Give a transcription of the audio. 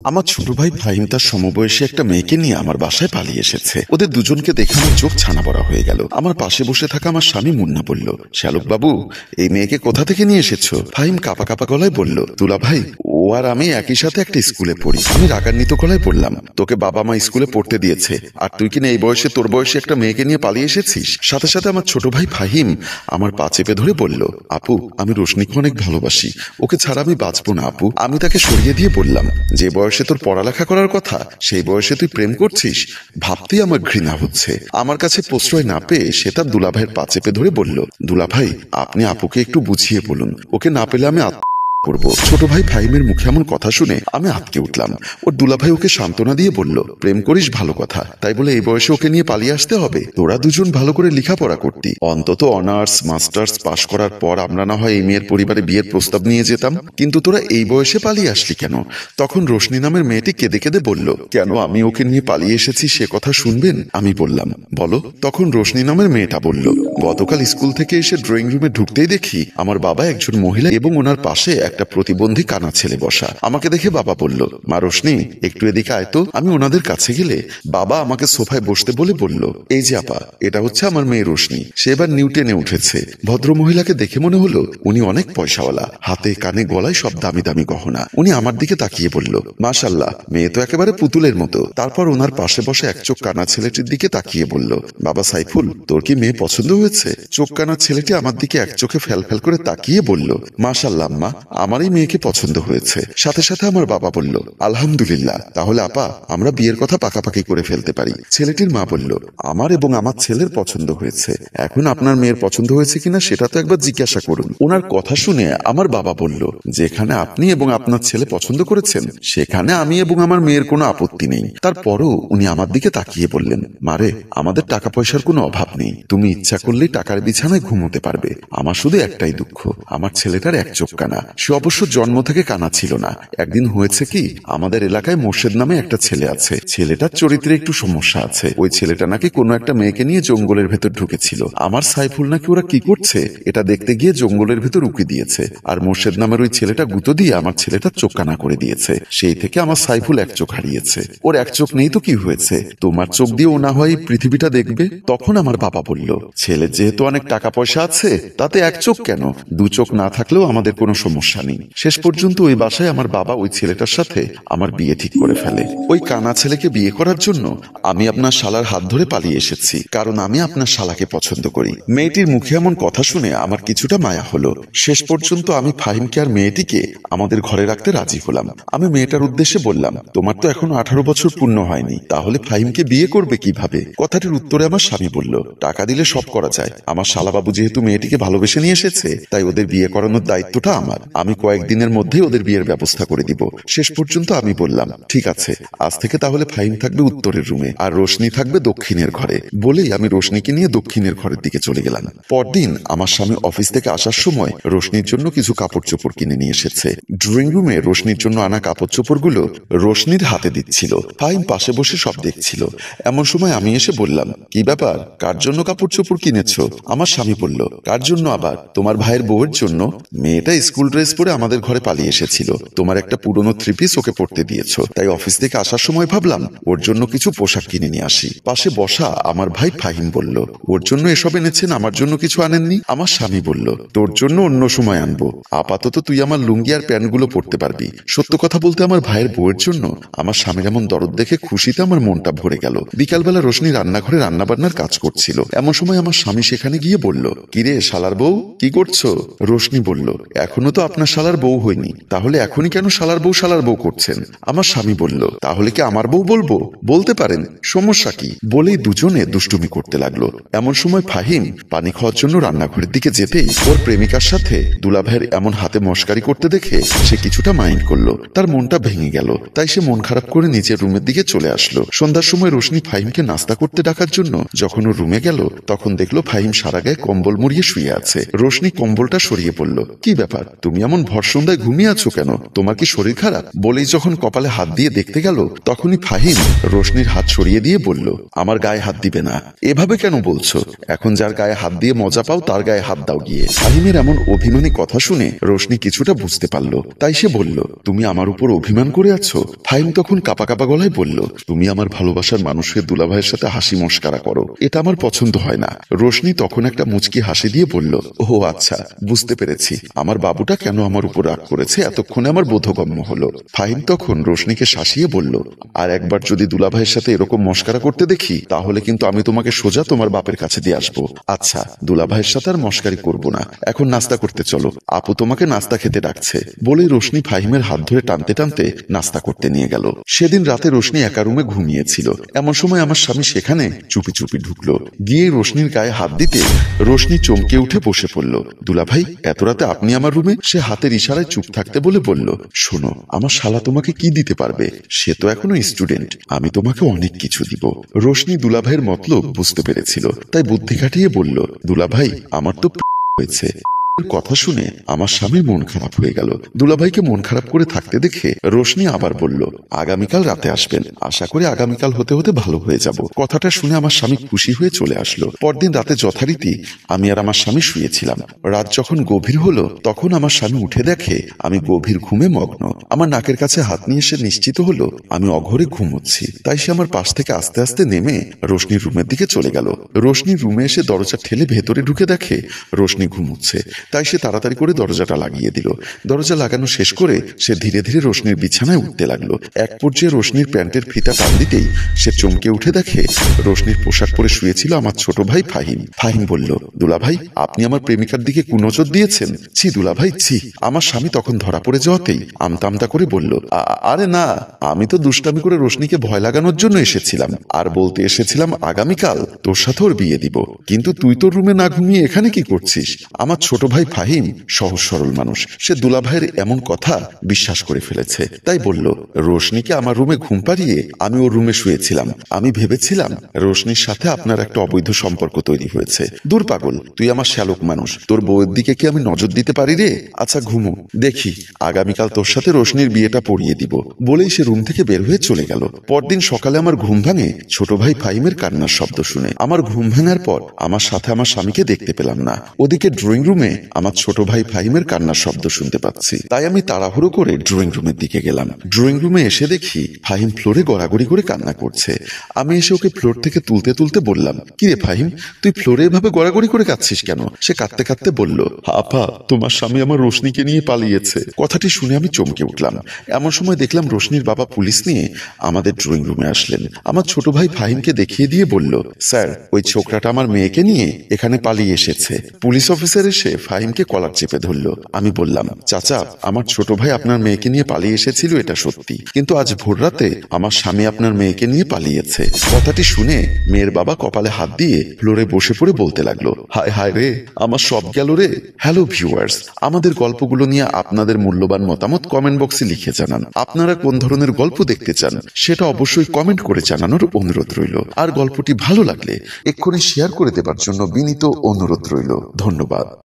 আমার ছোট ভাই ফাহিম তার সমবয়সী একটা মেয়েকে নিয়ে আমার বাসায় পালিয়ে এসেছে। ওদের দুজনকে দেখে আমার চোখ ছানা বড়া হয়ে গেল। আমার পাশে বসে থাকা আমার স্বামী মুন্না বলল, শ্যালক বাবু, এই মেয়েকে কোথা থেকে নিয়ে এসেছো? ফাহিম কাপা কাপা গলায় বলল, দুলা ভাই, ও আর আমি একই সাথে একটা স্কুলে পড়ি। আমি রাগান্বিত গলায় বললাম, তোকে বাবা মা স্কুলে পড়তে দিয়েছে, আর তুই কিনা এই বয়সে তোর বয়সে একটা মেয়েকে নিয়ে পালিয়ে এসেছিস? সাথে সাথে আমার ছোট ভাই ফাহিম আমার পা চেপে ধরে বলল, আপু, আমি রোশনিকে অনেক ভালোবাসি, ওকে ছাড়া আমি বাঁচবো না আপু। আমি তাকে সরিয়ে দিয়ে বললাম, যে বয়সে তোর পড়ালেখা করার কথা সেই বয়সে তুই প্রেম করছিস, ভাবতেই আমার ঘৃণা হচ্ছে। আমার কাছে প্রশ্রয় না পেয়ে সে তার দুলাভাইয়ের পা চেপে ধরে বলল, দুলাভাই, আপনি আপুকে একটু বুঝিয়ে বলুন, ওকে না পেলে আমি করব। ছোট ভাই ফাহিমের মুখে এমন কথা শুনে আমি আটকে উঠলাম। ওর দুলাভাই ওকে সান্ত্বনা দিয়ে বলল, প্রেম করিস ভালো কথা, তাই বলে এই বয়সে ওকে নিয়ে পালিয়ে আসতে হবে? তোরা দুজন ভালো করে লেখাপড়া করতি, অন্তত অনার্স মাস্টার্স পাশ করার পর আমরা না হয় এই মেয়ের পরিবারে বিয়ের প্রস্তাব নিয়ে যেতাম, কিন্তু তোরা এই বয়সে পালিয়ে আসলি কেন? তখন রোশনি নামের মেয়েটি কেঁদে কেঁদে বলল, কেন আমি ওকে নিয়ে পালিয়ে এসেছি সে কথা শুনবেন? আমি বললাম, বলো। তখন রোশনি নামের মেয়েটা বলল, গতকাল স্কুল থেকে এসে ড্রয়িং রুমে ঢুকতেই দেখি আমার বাবা একজন মহিলা এবং ওনার পাশে একটা প্রতিবন্ধী কানা ছেলে বসা। আমাকে দেখে বাবা বলল, মা রোশনি, একটু এদিকে আয় তো। আমি ওনাদের কাছে গেলে বাবা আমাকে সোফায় বসতে বলে বলল, এই যে আপা, এটা হচ্ছে আমার মেয়ে রোশনি, সে এবার নিউটেনে উঠেছে। ভদ্র মহিলাকে দেখে মনে হলো উনি অনেক পয়সাওয়ালা, হাতে কানে গলায় সব দামি দামি গহনা। উনি আমার দিকে তাকিয়ে বলল, মাশাআল্লাহ, মেয়ে তো একেবারে পুতুলের মতো। তারপর ওনার পাশে বসে এক চোখ কানা ছেলেটির দিকে তাকিয়ে বলল, বাবা সাইফুল, তোর কি মেয়ে পছন্দ হয়েছে? চোখ কানা ছেলেটি আমার দিকে এক চোখে ফেল ফেল করে তাকিয়ে বলল, মাশাআল্লাহ আম্মা, আমার এই মেয়েকে পছন্দ হয়েছে। সাথে সাথে আমার বাবা বলল, আলহামদুলিল্লাহ, তাহলে আপা আমরা বিয়ের কথা পাকাপাকি করে ফেলতে পারি। ছেলেটির মা বলল, আমার এবং আমার ছেলের পছন্দ হয়েছে, এখন আপনার মেয়ের পছন্দ হয়েছে কিনা সেটা তো একবার জিজ্ঞাসা করুন। ওনার কথা শুনে আমার বাবা বলল, যেখানে আপনি এবং আপনার ছেলে পছন্দ করেছেন সেখানে আমি এবং আমার মেয়ের কোনো আপত্তি নেই। তারপরও উনি আমার দিকে তাকিয়ে বললেন, মারে, আমাদের টাকা পয়সার কোনো অভাব নেই, তুমি ইচ্ছা করলেই টাকার বিছানায় ঘুমোতে পারবে। আমার শুধু একটাই দুঃখ, আমার ছেলেটার এক চোখ কানা। সে অবশ্য জন্ম থেকে কানা ছিল না। একদিন হয়েছে কি, আমাদের এলাকায় মোর্শেদ নামে একটা ছেলে আছে, ছেলেটার চরিত্রে একটু সমস্যা আছে। ওই ছেলেটা নাকি কোনো একটা মেয়েকে নিয়ে জঙ্গলের ভেতর ঢুকেছিল। আমার সাইফুল নাকি ওরা কি করছে এটা দেখতে গিয়ে জঙ্গলের ভেতর উকি দিয়েছে, আর মোর্শেদ নামের ওই ছেলেটা গুঁতো দিয়ে আমার ছেলেটার চোখ কানা করে দিয়েছে। সেই থেকে আমার সাইফুল এক চোখ হারিয়েছে। ওর এক চোখ নেই তো কি হয়েছে, তোমার চোখ দিয়ে ও না হয় পৃথিবীটা দেখবে। তখন আমার বাবা বলল, ছেলের যেহেতু অনেক টাকা পয়সা আছে, তাতে এক চোখ কেন, দু চোখ না থাকলেও আমাদের কোনো সমস্যা নেই। শেষ পর্যন্ত ওই বাসায় আমার বাবা ওই ছেলেটার সাথে আমার বিয়ে ঠিক করে ফেলে। ওই কানা ছেলেকে বিয়ে করার জন্য আমি আপনার শালার হাত ধরে পালিয়ে এসেছি, কারণ আমি আপনার শালাকে পছন্দ করি। মেয়েটির মুখে এমন কথা শুনে আমার কিছুটা মায়া হলো। শেষ পর্যন্ত আমি ফাহিমকে আর মেয়েটিকে আমাদের ঘরে রাখতে রাজি হলাম। আমি মেয়েটার উদ্দেশ্যে বললাম, তোমার তো এখনো 18 বছর পূর্ণ হয়নি, তাহলে ফাহিমকে বিয়ে করবে কিভাবে? কথাটির উত্তরে আমার স্বামী বলল, টাকা দিলে সব করা যায়। আমার শালাবাবু যেহেতু মেয়েটিকে ভালোবেসে নিয়ে এসেছে, তাই ওদের বিয়ে করানোর দায়িত্বটা আমার। আমি কয়েকদিনের মধ্যেই ওদের বিয়ের ব্যবস্থা করে দিব। শেষ পর্যন্ত আমি বললাম, ঠিক আছে, আজ থেকে তাহলে ফাহিম থাকবে উত্তরের রুমে আর রোশনি থাকবে দক্ষিণের ঘরে। বলেই আমি রোশনিকে নিয়ে দক্ষিণের ঘরের দিকে চলে গেলাম। পরদিন আমার স্বামী অফিস থেকে আসার সময় রোশনির জন্য কিছু কাপড় চোপড় কিনে নিয়ে এসেছে। ড্রয়িং রুমে রোশনির জন্য আনা কাপড় চোপড়গুলো রোশনির হাতে দিচ্ছিল। ফাহিম পাশে বসে সব দেখছিল। এমন সময় আমি এসে বললাম, কি ব্যাপার, কার জন্য কাপড় চোপড় কিনেছো? আমার স্বামী বলল, কার জন্য আবার? তোমার ভাইয়ের বউয়ের জন্য। মেয়েটা স্কুল ড্রেস পরে আমাদের ঘরে পালিয়ে এসেছিল, তোমার একটা পুরনো 3 পিস ওকে পরতে দিয়েছো, তাই অফিস থেকে আসার সময় ভাবলাম ওর জন্য কিছু পোশাক কিনে নিয়ে আসি। পাশে বসা আমার ভাই ফাহিম বলল, ওর জন্য এসব এনেছেন, আমার জন্য কিছু আনেননি? আমার স্বামী বলল, তোর জন্য অন্য সময় আনবো, আপাতত তুই আমার লুঙ্গি আর প্যান্টগুলো পরতে পারবি। সত্য কথা বলতে আমার ভাইয়ের বউয়ের জন্য আমার স্বামীর এমন দরদ দেখে খুশিতে আমার মনটা ভরে গেল। বিকালবেলা রোশনি রান্নাঘরে রান্নাবান্নার কাজ করছিল। এমন সময় আমার স্বামী সেখানে গিয়ে বলল, কিরে শালার বউ, কি করছো? রোশনি বলল, এখনো তো আপনার শালার বউ হয়নি, তাহলে এখনই কেন শালার বউ করছেন? আমার স্বামী বলল, তাহলে কি আমার বউ বলবো? বলতে পারেন, সমস্যা কি? বলেই দুজনে দুষ্টুমি করতে লাগলো। এমন সময় ফাহিম পানি খাওয়ার জন্য রান্নাঘরের দিকে যেতেই ওর প্রেমিকার সাথে দুলাভাইয়ের এমন হাতে মশকারি করতে দেখে সে কিছুটা মাইন্ড করলো। তার মনটা ভেঙে গেল, তাই সে মন খারাপ করে নিজের রুমের দিকে চলে আসলো। সন্ধ্যার সময় রোশনি ফাহিমকে নাস্তা করতে ডাকার জন্য যখন ও রুমে গেল, তখন দেখলো ফাহিম সারা গায়ে কম্বল মুড়িয়ে শুয়ে আছে। রোশনি কম্বলটা সরিয়ে পড়ল, কি ব্যাপার, তুমি এমন এমন ভর সন্ধ্যায় ঘুমিয়ে আছো কেন? তোমার কি শরীর খারাপ? বলেই যখন কপালে হাত দিয়ে দেখতে গেল, তখনই ফাহিম রোশনির হাত সরিয়ে দিয়ে বলল, আমার গায়ে হাত দিবে না। এভাবে কেন বলছো? এখন যার গায়ে হাত দিয়ে মজা পাও তার গায়ে হাত দাও গিয়ে। ফাহিমের এমন অভিমানী কথা শুনে রোশনি কিছুটা বুঝতে পারল। তাই সে বলল, তুমি আমার উপর অভিমান করে আছো? ফাহিম তখন কাপা কাপা গলায় বলল, তুমি আমার ভালোবাসার মানুষের দুলাভাইয়ের সাথে হাসি মস্কারা করো, এটা আমার পছন্দ হয় না। রোশনি তখন একটা মুচকি হাসি দিয়ে বলল, ও আচ্ছা, বুঝতে পেরেছি আমার বাবুটা কেন আমার উপর রাগ করেছে, এতক্ষণে আমার বোধগম্য হলো। ফাহিম তখন রোশনিকে শাসিয়ে বলল, আর একবার যদি দুলাভাইয়ের সাথে এরকম মস্কারা করতে দেখি, তাহলে কিন্তু আমি তোমাকে সোজা তোমার বাপের কাছে দিয়ে আসবো। আচ্ছা, দুলাভাইয়ের সাথে আর মস্কারি করবো না, এখন নাস্তা করতে চলো, আপু তোমাকে নাস্তা খেতে ডাকছে। বলে রোশনি ফাহিমের হাত ধরে টানতে টানতে নাস্তা করতে নিয়ে গেল। সেদিন রাতে রোশনি একা রুমে ঘুমিয়েছিল। এমন সময় আমার স্বামী সেখানে চুপি চুপি ঢুকলো। গিয়ে রোশনির গায়ে হাত দিতে রোশনি চমকে উঠে বসে পড়ল। দুলাভাই, এত রাতে আপনি আমার রুমে? সে হাতের ইশারায় চুপ থাকতে বলে বলল, শোনো, আমার শালা তোমাকে কি দিতে পারবে? সে তো এখনো স্টুডেন্ট, আমি তোমাকে অনেক কিছু দিব। রোশনি দুলাভাইয়ের মতলব বুঝতে পেরেছিল, তাই বুদ্ধি খাটিয়ে বলল, দুলাভাই, আমার তো হয়েছে। কথা শুনে আমার স্বামীর মন খারাপ হয়ে গেল। দুলাভাইকে মন খারাপ করে থাকতে দেখে রোশনি আবার বলল, আগামীকাল রাতে আসবেন, আশা করি আগামীকাল হতে হতে ভালো হয়ে যাব। কথাটা শুনে আমার স্বামী খুশি হয়ে চলে আসলো। পরদিন রাতে যথারীতি আমি আর আমার স্বামী শুয়েছিলাম। রাত যখন গভীর হলো, তখন আমার স্বামী উঠে দেখে আমি গভীর ঘুমে মগ্ন। আমার নাকের কাছে হাত নিয়ে সে নিশ্চিত হলো আমি অঘরে ঘুমোচ্ছি। তাই সে আমার পাশ থেকে আস্তে আস্তে নেমে রোশনির রুমের দিকে চলে গেল। রোশনির রুমে এসে দরজা ঠেলে ভেতরে ঢুকে দেখে রোশনি ঘুমোচ্ছে। তাই সে তাড়াতাড়ি করে দরজাটা লাগিয়ে দিল। দরজা লাগানো শেষ করে সে ধীরে ধীরে রোশনির বিছানায় উঠতে লাগলো। এক পর্যায়ে রোশনির প্যান্টের ফিতা টান দিতেই সে চমকে উঠে দেখে রোশনির পোশাক পরে শুয়েছিল আমার ছোট ভাই ফাহিম। ফাহিম বলল, দুলাভাই, আপনি আমার প্রেমিকার দিকে কুনজর দিয়েছেন? ছি দুলাভাই, ছি। আমার স্বামী তখন ধরা পড়ে যাওয়াতেই আমতা আমতা করে বলল, আরে না, আমি তো দুষ্টামি করে রোশনিকে ভয় লাগানোর জন্য এসেছিলাম, আর বলতে এসেছিলাম আগামীকাল তোর সাথে ওর বিয়ে দিব। কিন্তু তুই তোর রুমে না ঘুমিয়ে এখানে কি করছিস? আমার ছোট ভাই ফাহিম সহজ সরল মানুষ, সে দুলাভাইয়ের এমন কথা বিশ্বাস করে ফেলেছে। তাই বলল, রোশনিকে আমার রুমে ঘুম পাড়িয়ে আমি ওর রুমে শুয়েছিলাম। আমি ভেবেছিলাম রোশনির সাথে আপনার একটা অবৈধ সম্পর্ক তৈরি হয়েছে। দূর পাগল, তুই আমার শ্যালক মানুষ, তোর বউয়ের দিকে কি আমি নজর দিতে পারি রে? আচ্ছা ঘুমো, দেখি আগামীকাল তোর সাথে রোশনির বিয়েটা পড়িয়ে দিব। বলেই সে রুম থেকে বের হয়ে চলে গেল। পরদিন সকালে আমার ঘুম ভাঙে ছোট ভাই ফাহিমের কান্নার শব্দ শুনে। আমার ঘুম ভাঙার পর আমার সাথে আমার স্বামীকে দেখতে পেলাম না। ওদিকে ড্রয়িং রুমে আমার ছোট ভাই ফাহিমের কান্নার শব্দ শুনতে পাচ্ছি। তাই আমি তাড়াহুড়ো করে ড্রয়িং রুমের দিকে গেলাম। ড্রয়িং রুমে এসে দেখি ফাহিম ফ্লোরে গড়াগড়ি করে কান্না করছে। আমি এসে ওকে ফ্লোর থেকে তুলতে তুলতে বললাম, কিরে ফাহিম, তুই ফ্লোরে এভাবে গড়াগড়ি করে কাঁদছিস কেন? সে কাঁদতে কাঁদতে বলল, আপা, তোমার স্বামী আমার রোশনিকে নিয়ে পালিয়েছে। কথাটি শুনে আমি চমকে উঠলাম। এমন সময় দেখলাম রোশনির বাবা পুলিশ নিয়ে আমাদের ড্রয়িং রুমে আসলেন। আমার ছোট ভাই ফাহিমকে দেখিয়ে দিয়ে বলল, স্যার, ওই ছোকরাটা আমার মেয়েকে নিয়ে এখানে পালিয়ে এসেছে। পুলিশ অফিসার এসে ফাহিমকে কলার চেপে ধরল। আমি বললাম, চাচা, আমার ছোট ভাই আপনার মেয়েকে নিয়ে পালিয়ে এসেছিল, এটা সত্যি, কিন্তু আজ ভোর রাতে আমার স্বামী আপনার মেয়েকে নিয়ে পালিয়েছে। কথাটি শুনে মেয়ের বাবা কপালে হাত দিয়ে ফ্লোরে বসে পড়ে বলতে লাগলো, হায় হায় রে, আমার সব গেল রে। হ্যালো ভিউয়ার্স, আমাদের গল্পগুলো নিয়ে আপনাদের মূল্যবান মতামত কমেন্ট বক্সে লিখে জানান। আপনারা কোন ধরনের গল্প দেখতে চান সেটা অবশ্যই কমেন্ট করে জানানোর অনুরোধ রইল। আর গল্পটি ভালো লাগলে এক্ষুনি শেয়ার করে দেবার জন্য বিনীত অনুরোধ রইল। ধন্যবাদ।